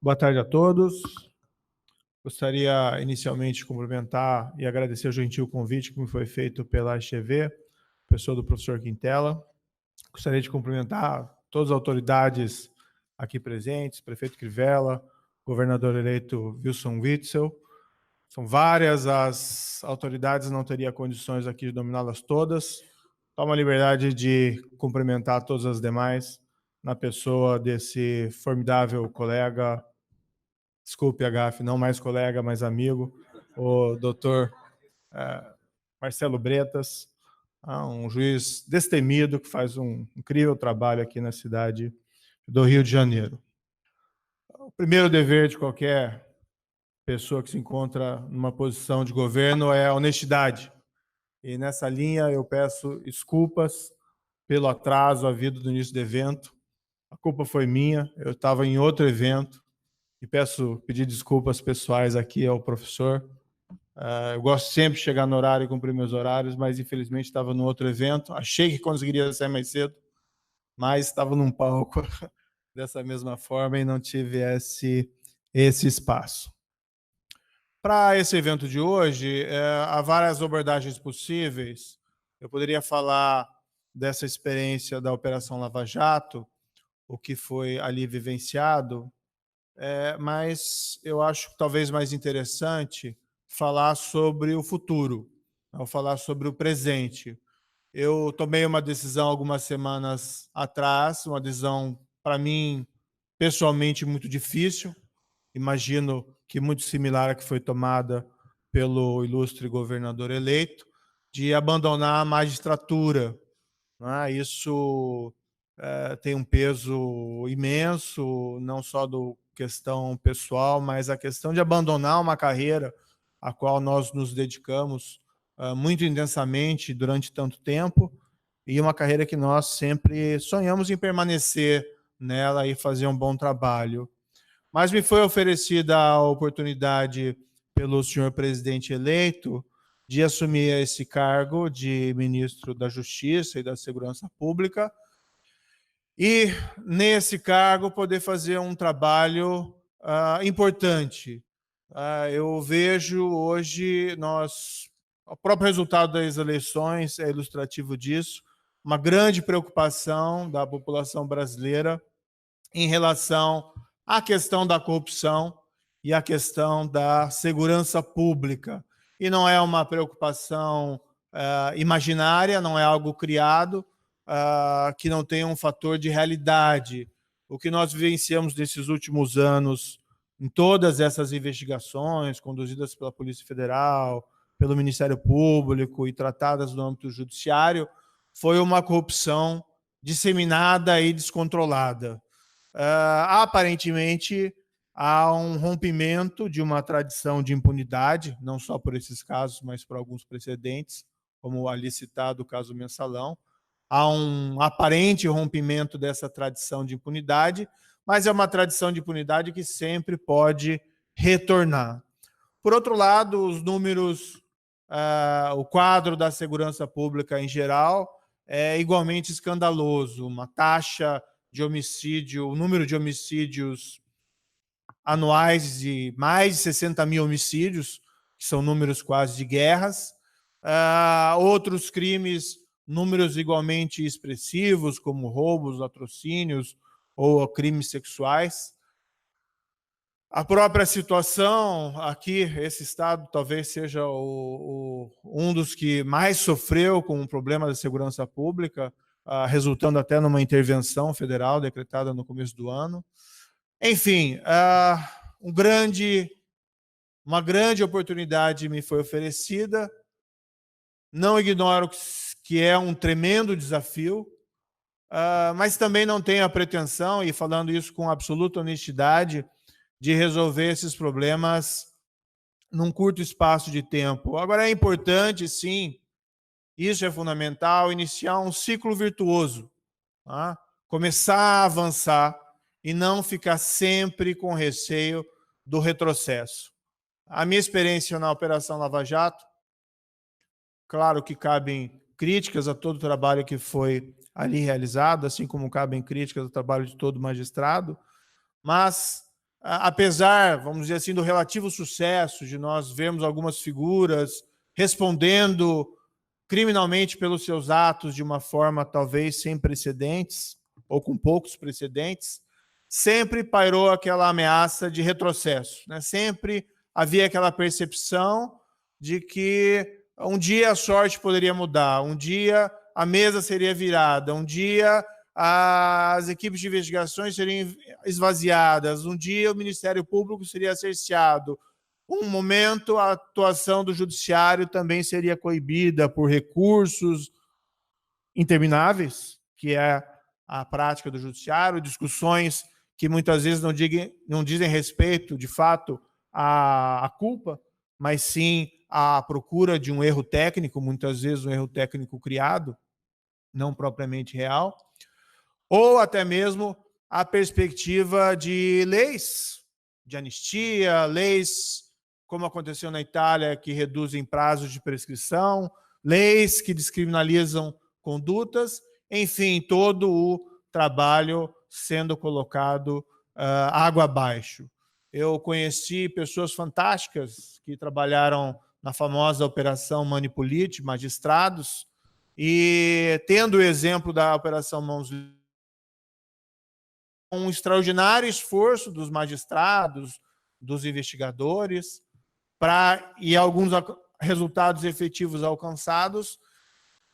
Boa tarde a todos. Gostaria inicialmente de cumprimentar e agradecer o gentil convite que me foi feito pela HTV, pessoa do professor Quintela. Gostaria de cumprimentar todas as autoridades aqui presentes, prefeito Crivella, governador eleito Wilson Witzel. São várias as autoridades, não teria condições aqui de dominá-las todas. Tomo a liberdade de cumprimentar todas as demais, na pessoa desse formidável colega, desculpe a gafe, não mais colega, mas amigo, o doutor Marcelo Bretas, um juiz destemido que faz um incrível trabalho aqui na cidade do Rio de Janeiro. O primeiro dever de qualquer pessoa que se encontra numa posição de governo é a honestidade. E nessa linha eu peço desculpas pelo atraso havido do início do evento. A culpa foi minha, eu estava em outro evento e pedir desculpas pessoais aqui ao professor. Eu gosto sempre de chegar no horário e cumprir meus horários, mas infelizmente estava num outro evento. Achei que conseguiria sair mais cedo, mas estava num palco dessa mesma forma e não tive esse espaço. Para esse evento de hoje, há várias abordagens possíveis. Eu poderia falar dessa experiência da Operação Lava Jato, o que foi ali vivenciado, mas eu acho talvez mais interessante falar sobre o futuro, ou falar sobre o presente. Eu tomei uma decisão algumas semanas atrás, uma decisão, para mim, pessoalmente muito difícil, imagino que muito similar à que foi tomada pelo ilustre governador eleito, de abandonar a magistratura. Isso tem um peso imenso, não só do questão pessoal, mas a questão de abandonar uma carreira a qual nós nos dedicamos muito intensamente durante tanto tempo, e uma carreira que nós sempre sonhamos em permanecer nela e fazer um bom trabalho. Mas me foi oferecida a oportunidade pelo senhor presidente eleito de assumir esse cargo de ministro da Justiça e da Segurança Pública e, nesse cargo, poder fazer um trabalho importante. Eu vejo hoje, o próprio resultado das eleições é ilustrativo disso, uma grande preocupação da população brasileira em relação à questão da corrupção e à questão da segurança pública. E não é uma preocupação imaginária, não é algo criado, que não tenha um fator de realidade. O que nós vivenciamos nesses últimos anos, em todas essas investigações conduzidas pela Polícia Federal, pelo Ministério Público e tratadas no âmbito judiciário, foi uma corrupção disseminada e descontrolada. Aparentemente, há um rompimento de uma tradição de impunidade, não só por esses casos, mas por alguns precedentes, como o ali citado o caso Mensalão. Há um aparente rompimento dessa tradição de impunidade, mas é uma tradição de impunidade que sempre pode retornar. Por outro lado, os números, o quadro da segurança pública em geral é igualmente escandaloso. Uma taxa de homicídio, o número de homicídios anuais de mais de 60 mil homicídios, que são números quase de guerras. Outros crimes, números igualmente expressivos, como roubos, latrocínios ou crimes sexuais. A própria situação aqui, esse estado talvez seja um dos que mais sofreu com o problema da segurança pública, resultando até numa intervenção federal decretada no começo do ano. Enfim, uma grande oportunidade me foi oferecida. Não ignoro que é um tremendo desafio, mas também não tenho a pretensão, e falando isso com absoluta honestidade, de resolver esses problemas num curto espaço de tempo. Agora, é importante, sim, isso é fundamental, iniciar um ciclo virtuoso, tá? Começar a avançar e não ficar sempre com receio do retrocesso. A minha experiência na Operação Lava Jato, claro que cabem críticas a todo o trabalho que foi ali realizado, assim como cabem críticas ao trabalho de todo magistrado, mas apesar, vamos dizer assim, do relativo sucesso de nós vermos algumas figuras respondendo criminalmente pelos seus atos de uma forma talvez sem precedentes, ou com poucos precedentes, sempre pairou aquela ameaça de retrocesso, né? Sempre havia aquela percepção de que um dia a sorte poderia mudar, um dia a mesa seria virada, um dia as equipes de investigações seriam esvaziadas, um dia o Ministério Público seria cerceado, um momento a atuação do judiciário também seria coibida por recursos intermináveis, que é a prática do judiciário, discussões que muitas vezes não dizem respeito, de fato, à culpa, mas sim à procura de um erro técnico, muitas vezes um erro técnico criado, não propriamente real, ou até mesmo a perspectiva de leis de anistia, leis, como aconteceu na Itália, que reduzem prazos de prescrição, leis que descriminalizam condutas, enfim, todo o trabalho sendo colocado água abaixo. Eu conheci pessoas fantásticas que trabalharam na famosa Operação Manipulite, magistrados, e tendo o exemplo da Operação Mãos Livres, um extraordinário esforço dos magistrados, dos investigadores, e alguns resultados efetivos alcançados,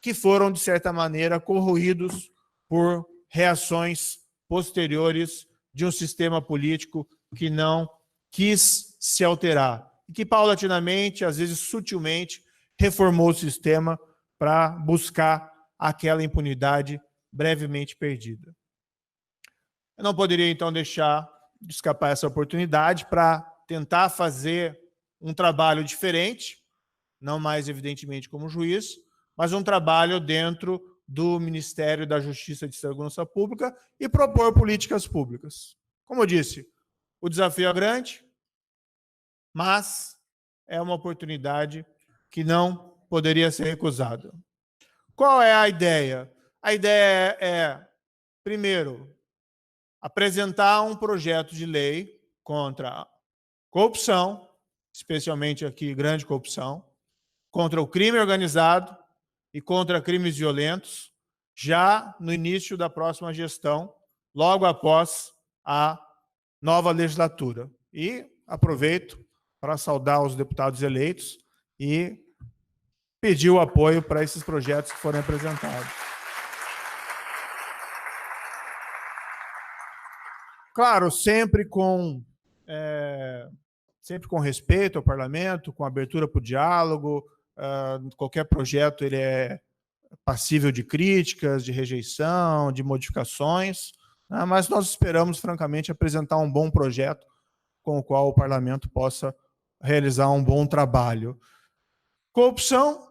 que foram, de certa maneira, corroídos por reações posteriores de um sistema político que não quis se alterar, e que, paulatinamente, às vezes sutilmente, reformou o sistema para buscar aquela impunidade brevemente perdida. Eu não poderia, então, deixar de escapar essa oportunidade para tentar fazer um trabalho diferente, não mais, evidentemente, como juiz, mas um trabalho dentro do Ministério da Justiça e de Segurança Pública e propor políticas públicas. Como eu disse, o desafio é grande, mas é uma oportunidade que não poderia ser recusada. Qual é a ideia? A ideia é, primeiro, apresentar um projeto de lei contra corrupção, especialmente aqui grande corrupção, contra o crime organizado e contra crimes violentos, já no início da próxima gestão, logo após a nova legislatura. E aproveito para saudar os deputados eleitos e pedir o apoio para esses projetos que forem apresentados. Claro, sempre com respeito ao parlamento, com abertura para o diálogo. Qualquer projeto ele é passível de críticas, de rejeição, de modificações, né? Mas nós esperamos, francamente, apresentar um bom projeto com o qual o parlamento possa realizar um bom trabalho. Corrupção,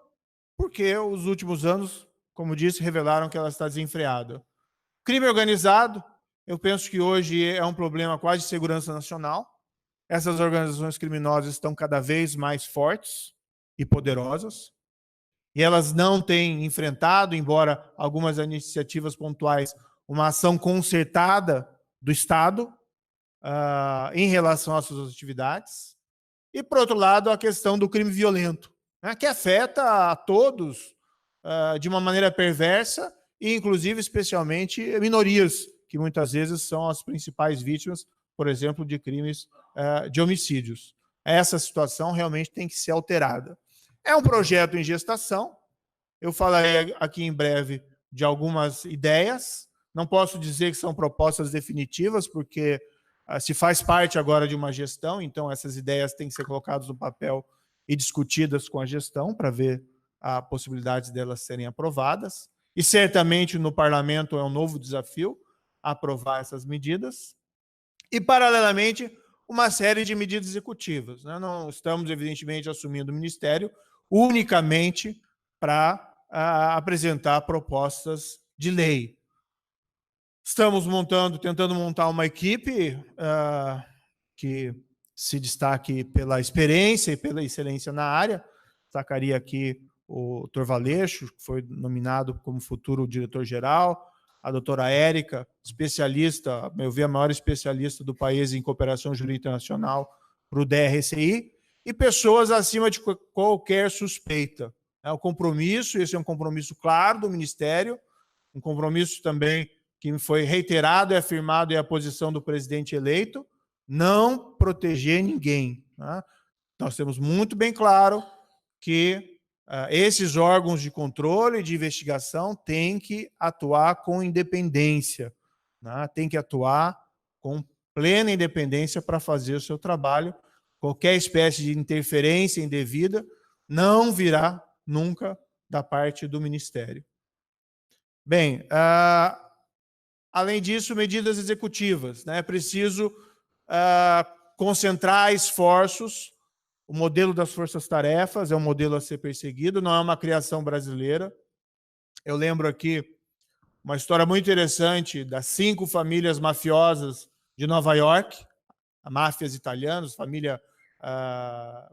porque os últimos anos, como disse, revelaram que ela está desenfreada. Crime organizado, eu penso que hoje é um problema quase de segurança nacional. Essas organizações criminosas estão cada vez mais fortes e poderosas, e elas não têm enfrentado, embora algumas iniciativas pontuais, uma ação concertada do Estado em relação às suas atividades. E, por outro lado, a questão do crime violento, né, que afeta a todos de uma maneira perversa e, inclusive, especialmente minorias, que muitas vezes são as principais vítimas, por exemplo, de crimes de homicídios. Essa situação realmente tem que ser alterada. É um projeto em gestação. Eu falarei aqui em breve de algumas ideias. Não posso dizer que são propostas definitivas, porque se faz parte agora de uma gestão, então essas ideias têm que ser colocadas no papel e discutidas com a gestão para ver a possibilidade delas serem aprovadas. E certamente no parlamento é um novo desafio aprovar essas medidas. E, paralelamente, uma série de medidas executivas, né? Não estamos, evidentemente, assumindo o Ministério unicamente para apresentar propostas de lei. Estamos tentando montar uma equipe que se destaque pela experiência e pela excelência na área. Destacaria aqui o Dr. Valeixo, que foi nominado como futuro diretor-geral, a doutora Érica, especialista, a meu ver, a maior especialista do país em cooperação jurídica internacional para o DRCI, e pessoas acima de qualquer suspeita. O compromisso, esse é um compromisso claro do Ministério, um compromisso também que foi reiterado e afirmado, é a posição do presidente eleito, não proteger ninguém. Nós temos muito bem claro que esses órgãos de controle e de investigação têm que atuar com independência, têm que atuar com plena independência para fazer o seu trabalho. Qualquer espécie de interferência indevida não virá nunca da parte do Ministério. Bem, além disso, medidas executivas. É preciso concentrar esforços. O modelo das forças-tarefas é um modelo a ser perseguido, não é uma criação brasileira. Eu lembro aqui uma história muito interessante das 5 famílias mafiosas de Nova York, máfias italianas, família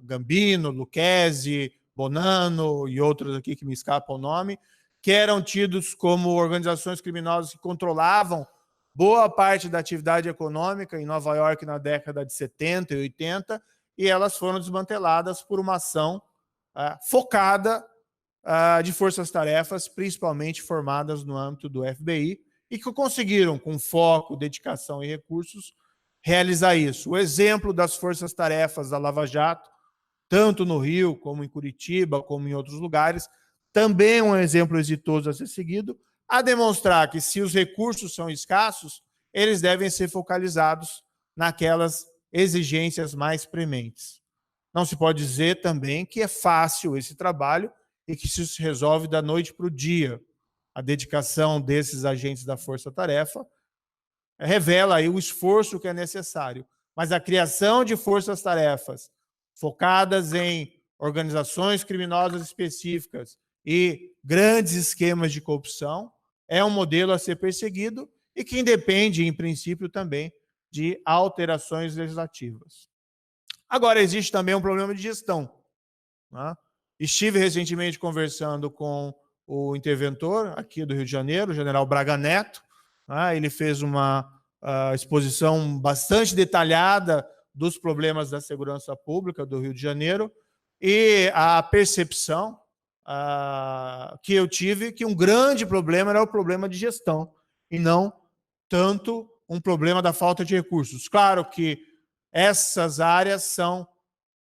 Gambino, Lucchesi, Bonanno e outros aqui que me escapam o nome, que eram tidos como organizações criminosas que controlavam boa parte da atividade econômica em Nova York na década de 70 e 80, e elas foram desmanteladas por uma ação focada de forças-tarefas, principalmente formadas no âmbito do FBI, e que conseguiram, com foco, dedicação e recursos, realizar isso. O exemplo das forças-tarefas da Lava Jato, tanto no Rio, como em Curitiba, como em outros lugares, também é um exemplo exitoso a ser seguido, a demonstrar que, se os recursos são escassos, eles devem ser focalizados naquelas exigências mais prementes. Não se pode dizer também que é fácil esse trabalho e que isso se resolve da noite para o dia. A dedicação desses agentes da força-tarefa revela aí o esforço que é necessário. Mas a criação de forças-tarefas focadas em organizações criminosas específicas e grandes esquemas de corrupção é um modelo a ser perseguido e que independe, em princípio, também de alterações legislativas. Agora, existe também um problema de gestão. Estive recentemente conversando com o interventor aqui do Rio de Janeiro, o general Braga Neto. Ele fez uma exposição bastante detalhada dos problemas da segurança pública do Rio de Janeiro, e a percepção que eu tive que um grande problema era o problema de gestão, e não tanto um problema da falta de recursos. Claro que essas áreas são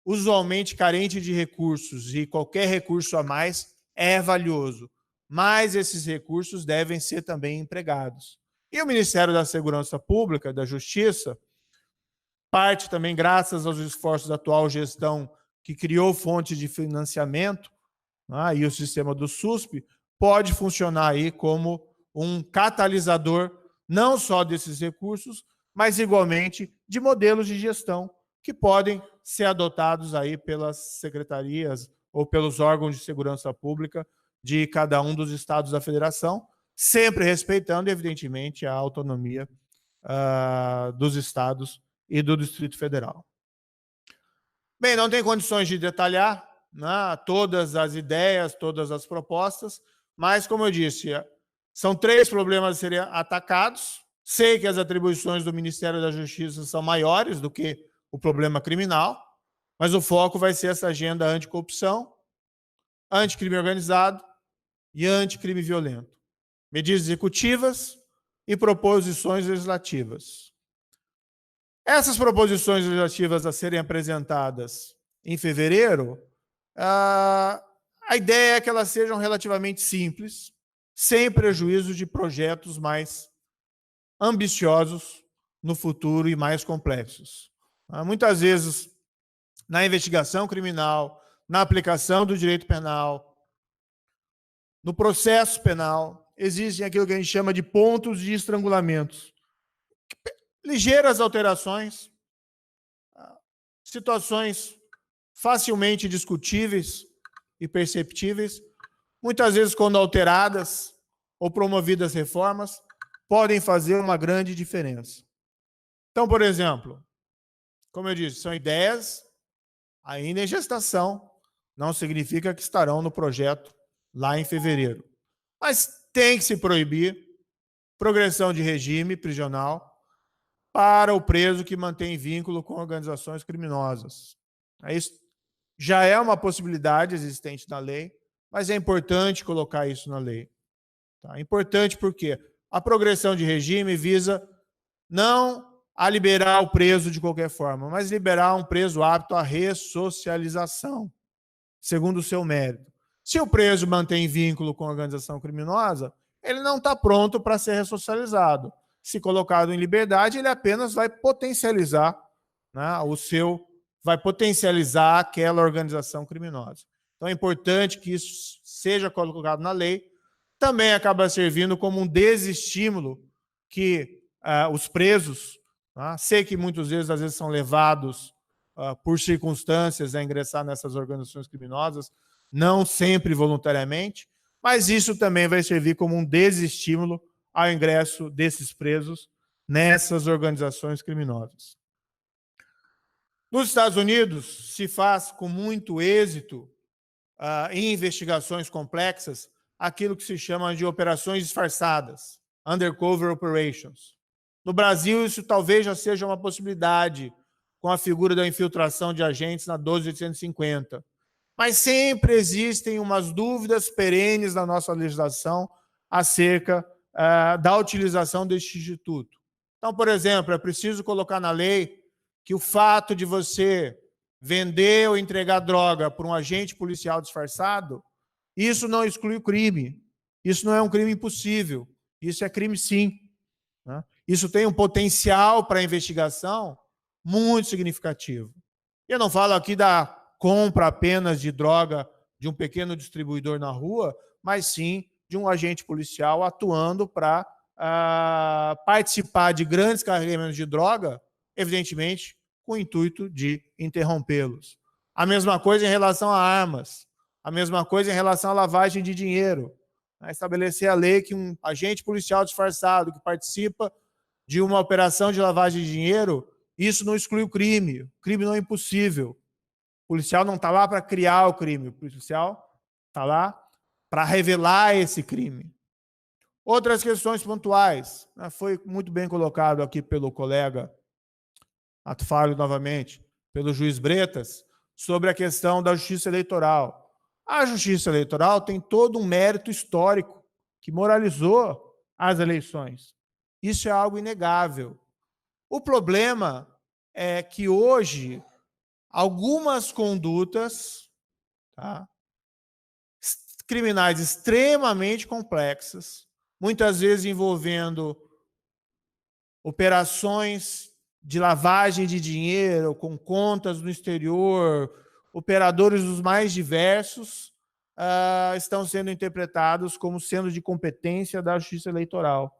usualmente carentes de recursos, e qualquer recurso a mais é valioso, mas esses recursos devem ser também empregados. E o Ministério da Segurança Pública, da Justiça, parte também graças aos esforços da atual gestão, que criou fontes de financiamento, e o sistema do SUSP, pode funcionar aí como um catalisador não só desses recursos, mas igualmente de modelos de gestão que podem ser adotados aí pelas secretarias ou pelos órgãos de segurança pública de cada um dos estados da federação, sempre respeitando, evidentemente, a autonomia dos estados e do Distrito Federal. Bem, não tem condições de detalhar todas as ideias, todas as propostas, mas, como eu disse, são 3 problemas a serem atacados. Sei que as atribuições do Ministério da Justiça são maiores do que o problema criminal, mas o foco vai ser essa agenda anticorrupção, anticrime organizado e anticrime violento. Medidas executivas e proposições legislativas. Essas proposições legislativas a serem apresentadas em fevereiro, a ideia é que elas sejam relativamente simples, sem prejuízo de projetos mais ambiciosos no futuro e mais complexos. Muitas vezes, na investigação criminal, na aplicação do direito penal, no processo penal, existem aquilo que a gente chama de pontos de estrangulamentos. Ligeiras alterações, situações facilmente discutíveis e perceptíveis, muitas vezes, quando alteradas ou promovidas reformas, podem fazer uma grande diferença. Então, por exemplo, como eu disse, são ideias ainda em gestação, não significa que estarão no projeto lá em fevereiro. Mas tem que se proibir progressão de regime prisional para o preso que mantém vínculo com organizações criminosas. Isso já é uma possibilidade existente na lei, mas é importante colocar isso na lei. Tá? É importante porque a progressão de regime visa não a liberar o preso de qualquer forma, mas liberar um preso apto à ressocialização, segundo o seu mérito. Se o preso mantém vínculo com a organização criminosa, ele não está pronto para ser ressocializado. Se colocado em liberdade, ele apenas vai potencializar, né, vai potencializar aquela organização criminosa. Então é importante que isso seja colocado na lei. Também acaba servindo como um desestímulo que os presos, sei que muitas vezes, às vezes são levados por circunstâncias a ingressar nessas organizações criminosas, não sempre voluntariamente, mas isso também vai servir como um desestímulo ao ingresso desses presos nessas organizações criminosas. Nos Estados Unidos, se faz com muito êxito, em investigações complexas, aquilo que se chama de operações disfarçadas, undercover operations. No Brasil, isso talvez já seja uma possibilidade com a figura da infiltração de agentes na 12.850. Mas sempre existem umas dúvidas perenes na nossa legislação acerca da utilização deste instituto. Então, por exemplo, é preciso colocar na lei que o fato de você vender ou entregar droga para um agente policial disfarçado, isso não exclui o crime. Isso não é um crime impossível. Isso é crime, sim. Né? Isso tem um potencial para investigação muito significativo. Eu não falo aqui da compra apenas de droga de um pequeno distribuidor na rua, mas sim de um agente policial atuando para participar de grandes carregamentos de droga, evidentemente, com o intuito de interrompê-los. A mesma coisa em relação a armas, a mesma coisa em relação à lavagem de dinheiro. Estabelecer a lei que um agente policial disfarçado que participa de uma operação de lavagem de dinheiro, isso não exclui o crime. O crime não é impossível. O policial não está lá para criar o crime, o policial está lá para revelar esse crime. Outras questões pontuais, foi muito bem colocado aqui pelo colega, falo novamente, pelo juiz Bretas, sobre a questão da justiça eleitoral. A justiça eleitoral tem todo um mérito histórico que moralizou as eleições. Isso é algo inegável. O problema é que hoje algumas condutas, criminais extremamente complexas, muitas vezes envolvendo operações de lavagem de dinheiro, com contas no exterior, operadores dos mais diversos, estão sendo interpretados como sendo de competência da Justiça Eleitoral.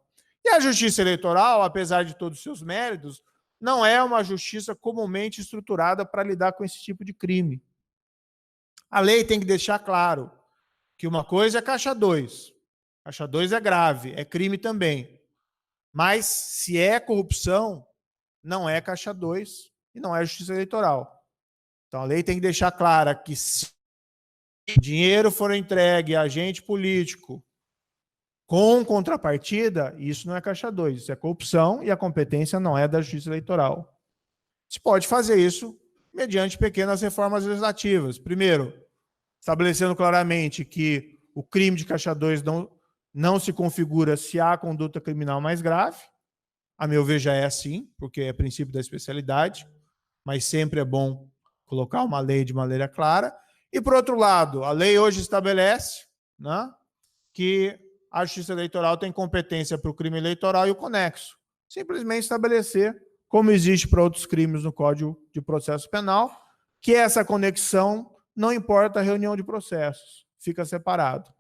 E a Justiça Eleitoral, apesar de todos os seus méritos, não é uma justiça comumente estruturada para lidar com esse tipo de crime. A lei tem que deixar claro que uma coisa é caixa 2. Caixa 2 é grave, é crime também. Mas, se é corrupção, não é caixa 2 e não é justiça eleitoral. Então, a lei tem que deixar clara que se o dinheiro for entregue a agente político com contrapartida, isso não é caixa 2, isso é corrupção e a competência não é da justiça eleitoral. Se pode fazer isso mediante pequenas reformas legislativas. Primeiro, estabelecendo claramente que o crime de caixa 2 não se configura se há conduta criminal mais grave. A meu ver, já é assim, porque é princípio da especialidade, mas sempre é bom colocar uma lei de maneira clara. E, por outro lado, a lei hoje estabelece, né, que a Justiça Eleitoral tem competência para o crime eleitoral e o conexo. Simplesmente estabelecer, como existe para outros crimes no Código de Processo Penal, que essa conexão não importa a reunião de processos, fica separado.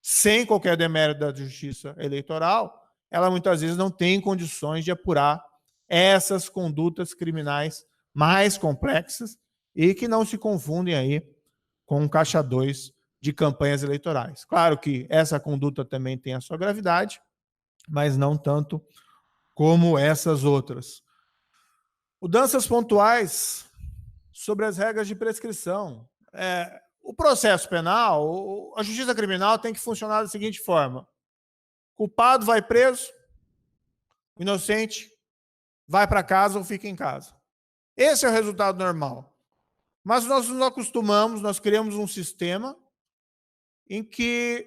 Sem qualquer demérito da Justiça Eleitoral, ela muitas vezes não tem condições de apurar essas condutas criminais mais complexas e que não se confundem aí com um caixa 2 de campanhas eleitorais. Claro que essa conduta também tem a sua gravidade, mas não tanto como essas outras. Mudanças pontuais sobre as regras de prescrição. O processo penal, a justiça criminal tem que funcionar da seguinte forma: culpado vai preso, O inocente vai para casa ou fica em casa. Esse é o resultado normal. Mas nós nos acostumamos, nós criamos um sistema em que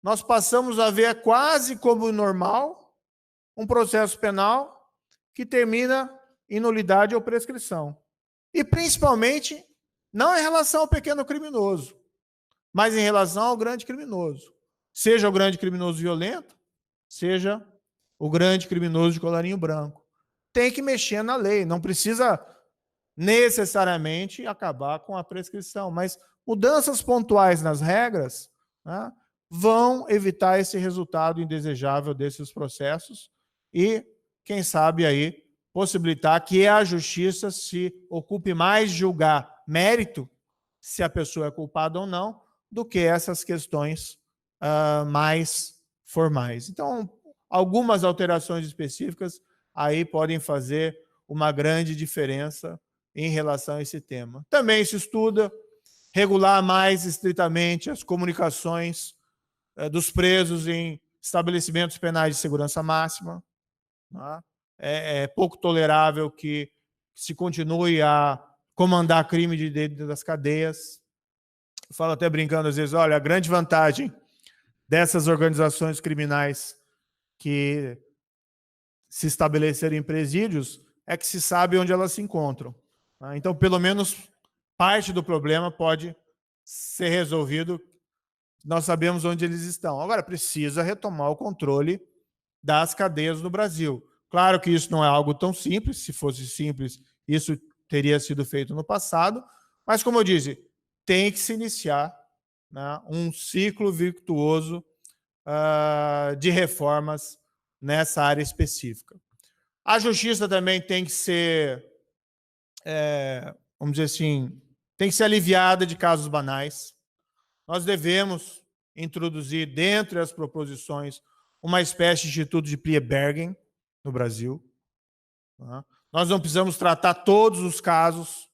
nós passamos a ver quase como normal um processo penal que termina em nulidade ou prescrição. E, principalmente, não em relação ao pequeno criminoso, mas em relação ao grande criminoso. Seja o grande criminoso violento, seja o grande criminoso de colarinho branco. Tem que mexer na lei, não precisa necessariamente acabar com a prescrição, mas mudanças pontuais nas regras, né, vão evitar esse resultado indesejável desses processos e, quem sabe, aí possibilitar que a justiça se ocupe mais de julgar mérito, se a pessoa é culpada ou não, do que essas questões mais formais. Então, algumas alterações específicas aí podem fazer uma grande diferença em relação a esse tema. Também se estuda regular mais estritamente as comunicações dos presos em estabelecimentos penais de segurança máxima. Tá? É pouco tolerável que se continue a comandar crime de dentro das cadeias. Eu falo até brincando às vezes, olha, a grande vantagem dessas organizações criminais que se estabelecerem em presídios é que se sabe onde elas se encontram. Tá? Então, pelo menos parte do problema pode ser resolvido, nós sabemos onde eles estão. Agora, precisa retomar o controle das cadeias no Brasil. Claro que isso não é algo tão simples, se fosse simples, isso teria sido feito no passado, mas, como eu disse, tem que se iniciar, né, um ciclo virtuoso de reformas nessa área específica. A justiça também tem que ser, vamos dizer assim, tem que ser aliviada de casos banais. Nós devemos introduzir, dentre as proposições, uma espécie de instituto de plie bergen no Brasil. Nós não precisamos tratar todos os casos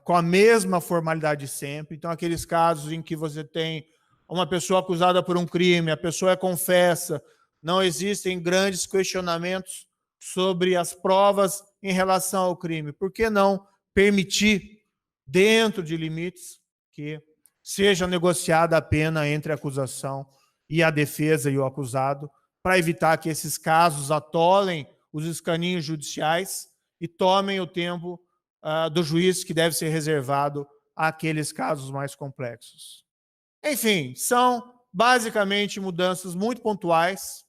com a mesma formalidade de sempre. Então, aqueles casos em que você tem uma pessoa acusada por um crime, a pessoa confessa, não existem grandes questionamentos sobre as provas em relação ao crime. Por que não permitir, dentro de limites, que seja negociada a pena entre a acusação e a defesa e o acusado, para evitar que esses casos atolem os escaninhos judiciais e tomem o tempo do juiz que deve ser reservado àqueles casos mais complexos. Enfim, são basicamente mudanças muito pontuais.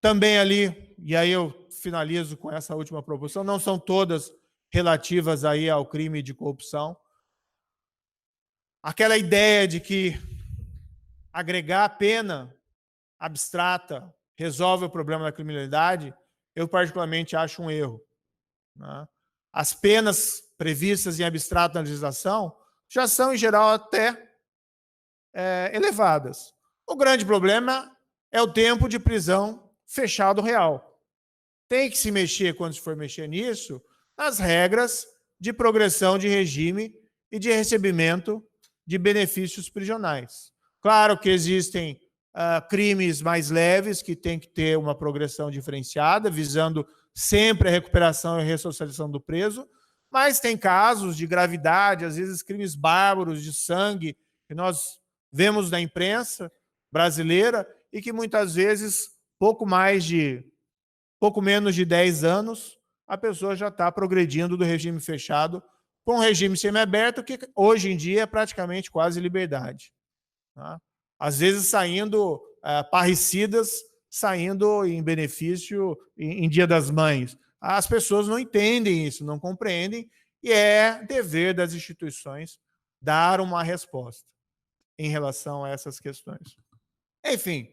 Também ali, e aí eu finalizo com essa última proposição, não são todas relativas aí ao crime de corrupção. Aquela ideia de que agregar pena abstrata resolve o problema da criminalidade, eu particularmente acho um erro. Né? As penas previstas em abstrato na legislação já são, em geral, até elevadas. O grande problema é o tempo de prisão fechado real. Tem que se mexer, quando se for mexer nisso, nas regras de progressão de regime e de recebimento de benefícios prisionais. Claro que existem crimes mais leves que têm que ter uma progressão diferenciada, visando sempre a recuperação e ressocialização do preso, mas tem casos de gravidade, às vezes crimes bárbaros de sangue, que nós vemos na imprensa brasileira e que muitas vezes, pouco menos de 10 anos, a pessoa já está progredindo do regime fechado para um regime semiaberto, que hoje em dia é praticamente quase liberdade. Tá? Às vezes saindo parricidas, saindo em benefício em Dia das Mães. As pessoas não entendem isso, não compreendem, e é dever das instituições dar uma resposta em relação a essas questões. Enfim,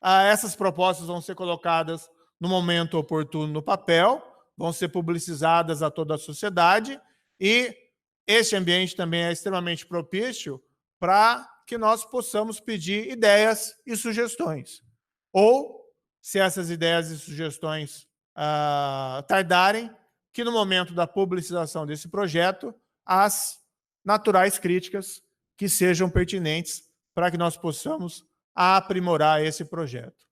essas propostas vão ser colocadas no momento oportuno no papel, vão ser publicizadas a toda a sociedade, e esse ambiente também é extremamente propício para que nós possamos pedir ideias e sugestões. Ou, se essas ideias e sugestões tardarem, que no momento da publicização desse projeto, as naturais críticas que sejam pertinentes para que nós possamos aprimorar esse projeto.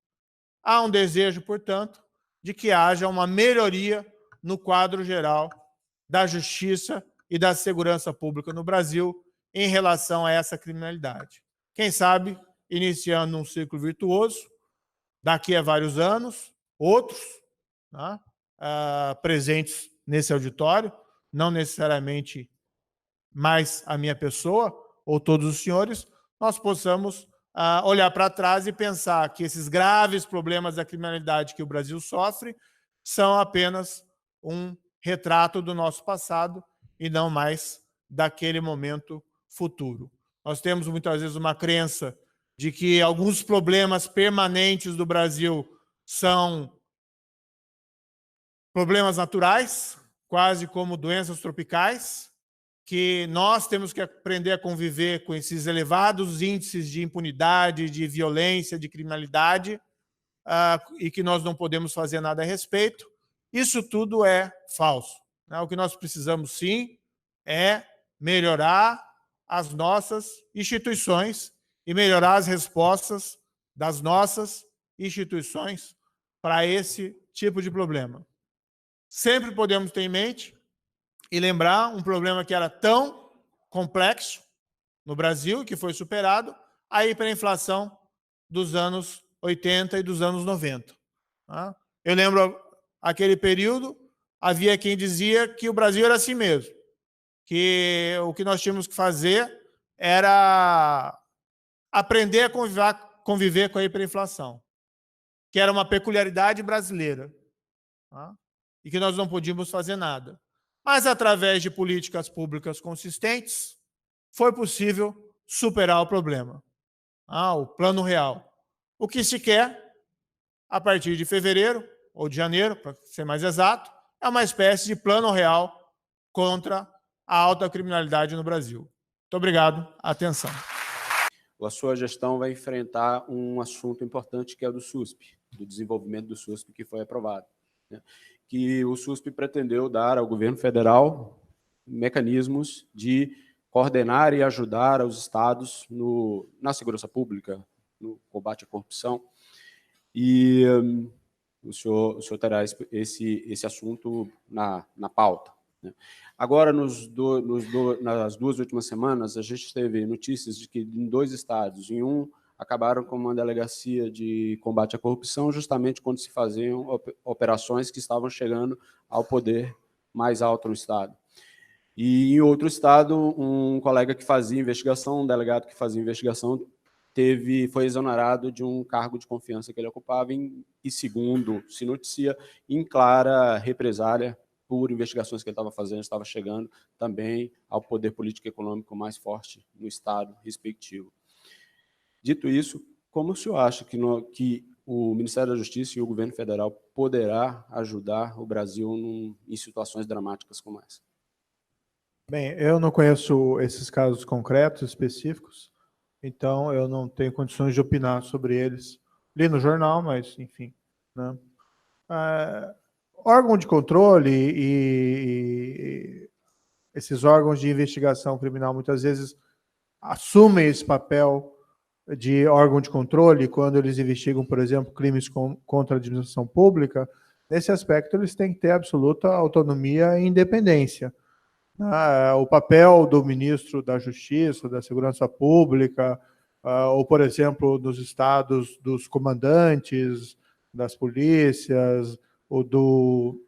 Há um desejo, portanto, de que haja uma melhoria no quadro geral da justiça e da segurança pública no Brasil em relação a essa criminalidade. Quem sabe, iniciando um ciclo virtuoso, daqui a vários anos, outros, né, presentes nesse auditório, não necessariamente mais a minha pessoa ou todos os senhores, nós possamos olhar para trás e pensar que esses graves problemas da criminalidade que o Brasil sofre são apenas um retrato do nosso passado e não mais daquele momento futuro. Nós temos muitas vezes uma crença de que alguns problemas permanentes do Brasil são problemas naturais, quase como doenças tropicais, que nós temos que aprender a conviver com esses elevados índices de impunidade, de violência, de criminalidade, e que nós não podemos fazer nada a respeito. Isso tudo é falso. O que nós precisamos, sim, é melhorar as nossas instituições e melhorar as respostas das nossas instituições para esse tipo de problema. Sempre podemos ter em mente e lembrar um problema que era tão complexo no Brasil, que foi superado, a hiperinflação dos anos 80 e dos anos 90. Eu lembro, aquele período, havia quem dizia que o Brasil era assim mesmo, que o que nós tínhamos que fazer era aprender a conviver com a hiperinflação, que era uma peculiaridade brasileira, e que nós não podíamos fazer nada. Mas, através de políticas públicas consistentes, foi possível superar o problema. O Plano Real. O que se quer, a partir de fevereiro, ou de janeiro, para ser mais exato, é uma espécie de Plano Real contra a alta criminalidade no Brasil. Muito obrigado. Atenção. A sua gestão vai enfrentar um assunto importante, que é o do SUSP, do desenvolvimento do SUSP, que foi aprovado, né? Que o SUSP pretendeu dar ao governo federal mecanismos de coordenar e ajudar os estados na segurança pública, no combate à corrupção. E o senhor terá esse assunto na pauta, né? Agora, nas 2 últimas semanas, a gente teve notícias de que em 2 estados, em um, acabaram com uma delegacia de combate à corrupção, justamente quando se faziam operações que estavam chegando ao poder mais alto no estado. E em outro estado, um colega que fazia investigação, um delegado que fazia investigação, foi exonerado de um cargo de confiança que ele ocupava e, segundo se noticia, em clara represália por investigações que ele estava fazendo, estava chegando também ao poder político e econômico mais forte no estado respectivo. Dito isso, como o senhor acha que o Ministério da Justiça e o governo federal poderá ajudar o Brasil em situações dramáticas como essa? Bem, eu não conheço esses casos concretos, específicos, então eu não tenho condições de opinar sobre eles. Li no jornal, mas, enfim, né? Órgão de controle e esses órgãos de investigação criminal muitas vezes assumem esse papel de órgão de controle quando eles investigam, por exemplo, crimes contra a administração pública. Nesse aspecto, eles têm que ter absoluta autonomia e independência. O papel do ministro da Justiça, da Segurança Pública, ou, por exemplo, nos estados dos comandantes das polícias, ou do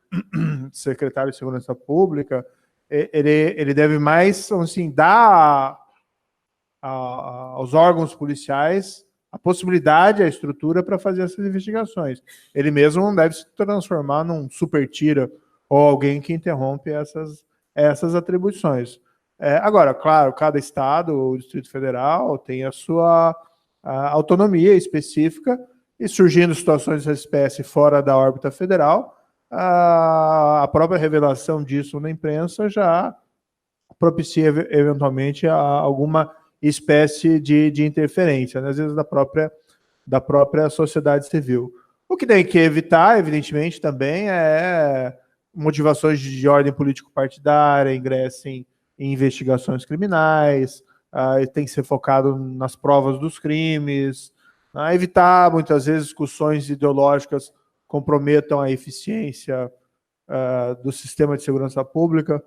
secretário de Segurança Pública, ele deve mais, assim, dar aos órgãos policiais a possibilidade, a estrutura para fazer essas investigações. Ele mesmo não deve se transformar num super-tira ou alguém que interrompe essas atribuições. Agora, claro, cada estado, o Distrito Federal, tem a sua autonomia específica, e surgindo situações dessa espécie fora da órbita federal, a própria revelação disso na imprensa já propicia, eventualmente, alguma espécie de interferência, né? Às vezes da própria sociedade civil. O que tem que evitar, evidentemente, também é motivações de ordem político-partidária, ingressem em investigações criminais, tem que ser focado nas provas dos crimes, evitar, muitas vezes, discussões ideológicas comprometam a eficiência do sistema de segurança pública.